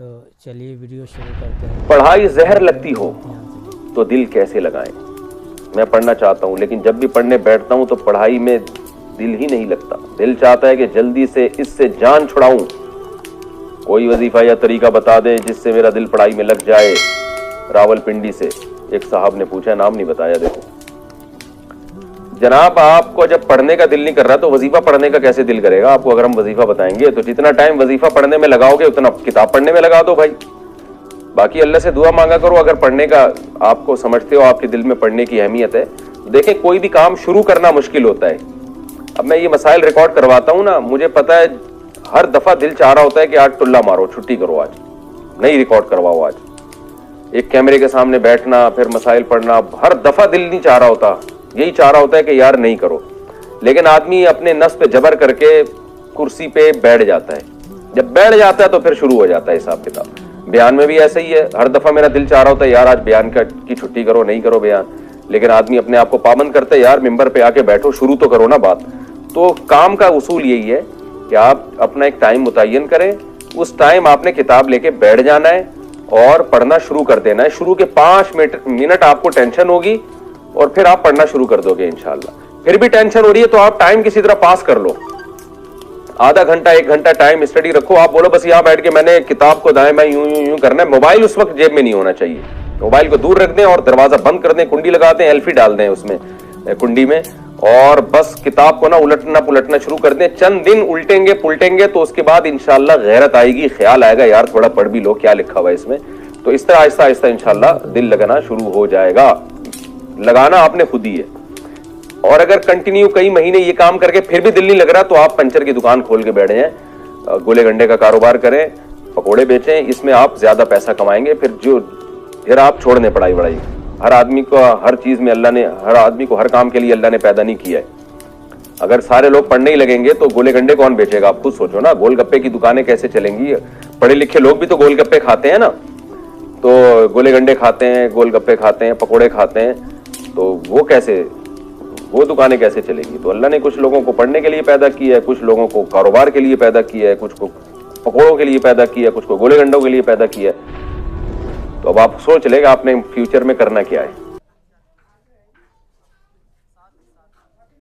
तो चलिए वीडियो शुरू करते हैं। पढ़ाई जहर लगती हो तो दिल कैसे लगाएं। मैं पढ़ना चाहता हूं, लेकिन जब भी पढ़ने बैठता हूं तो पढ़ाई में दिल ही नहीं लगता। दिल चाहता है कि जल्दी से इससे जान छुड़ाऊं। कोई वजीफा या तरीका बता दें जिससे मेरा दिल पढ़ाई में लग जाए। रावलपिंडी से एक साहब ने पूछा, नाम नहीं बताया। देखो जनाब, आपको जब पढ़ने का दिल नहीं कर रहा तो वजीफा पढ़ने का कैसे दिल करेगा आपको? अगर हम वजीफा बताएंगे तो जितना टाइम वजीफा पढ़ने में लगाओगे उतना किताब पढ़ने में लगा दो भाई। बाकी अल्लाह से दुआ मांगा करो। अगर पढ़ने का आपको समझते हो, आपके दिल में पढ़ने की अहमियत है, देखें कोई भी काम शुरू करना मुश्किल होता है। अब मैं ये मसाइल रिकॉर्ड करवाता हूं ना, मुझे पता है हर दफा दिल चाह रहा होता है कि आज टुल्ला मारो, छुट्टी करो, आज नहीं रिकॉर्ड करवाओ। आज एक कैमरे के सामने बैठना, फिर मसाइल पढ़ना, हर दफा दिल नहीं चाह रहा होता, यही चाह रहा होता है कि यार नहीं करो। लेकिन आदमी अपने नस पे जबर करके कुर्सी पे बैठ जाता है। जब बैठ जाता है तो फिर शुरू हो जाता है हिसाब किताब। बयान में भी ऐसा ही है, हर दफा मेरा दिल चाह रहा होता है यार आज बयान की छुट्टी करो, नहीं करो बयान। लेकिन आदमी अपने आप को पाबंद करता है, यार मिंबर पे आके बैठो, शुरू तो करो ना बात। तो काम का उसूल यही है कि आप अपना एक टाइम मुतय्यन करें, उस टाइम आपने किताब लेके बैठ जाना है और पढ़ना शुरू कर देना है। शुरू के 5 मिनट आपको टेंशन होगी और फिर आप पढ़ना शुरू कर दोगे इंशाल्लाह। फिर भी टेंशन हो रही है तो आप टाइम किसी तरह पास कर लो। आधा घंटा 1 घंटा टाइम स्टडी रखो। आप बोलो बस यहाँ बैठ के मैंने किताब को दाएं बाएं यूं करना है। मोबाइल उस वक्त जेब में नहीं होना चाहिए। मोबाइल को दूर रख दें और दरवाजा बंद कर दें, कुंडी लगा दें, एल्फी डाल दें उसमें कुंडी में, और बस किताब को ना उलटना पुलटना शुरू कर दें। चंद दिन उल्टेंगे पुलटेंगे तो उसके बाद इंशाल्लाह गैरत आएगी, ख्याल आएगा यार थोड़ा पढ़ भी लो, क्या लिखा हुआ है इसमें। तो इस तरह आहिस्ता आहिस्ता इंशाल्लाह दिल लगना शुरू हो जाएगा। लगाना आपने खुद ही है। और अगर कंटिन्यू कई महीने ये काम करके फिर भी दिल नहीं लग रहा तो आप पंचर की दुकान खोल के बैठे हैं, गोले गंडे का कारोबार करें, पकोड़े बेचें, इसमें आप ज्यादा पैसा कमाएंगे। फिर आप छोड़ दें पढ़ाई वढ़ाई। हर आदमी को हर चीज में अल्लाह ने, हर आदमी को हर काम के लिए अल्लाह ने पैदा नहीं किया है। अगर सारे लोग पढ़ने ही लगेंगे तो गोले गंडे कौन बेचेगा? आप खुद सोचो ना, गोलगप्पे की दुकानें कैसे चलेंगी? पढ़े लिखे लोग भी तो गोलगप्पे खाते हैं ना, तो गोले गंडे खाते हैं, गोलगप्पे खाते हैं, पकोड़े खाते हैं, तो वो दुकानें कैसे चलेंगी? तो अल्लाह ने कुछ लोगों को पढ़ने के लिए पैदा किया है, कुछ लोगों को कारोबार के लिए पैदा किया है, कुछ को पकोड़ों के लिए पैदा किया है, कुछ को गोले गंडों के लिए पैदा किया है। तो अब आप सोच लेंगे आपने फ्यूचर में करना क्या है।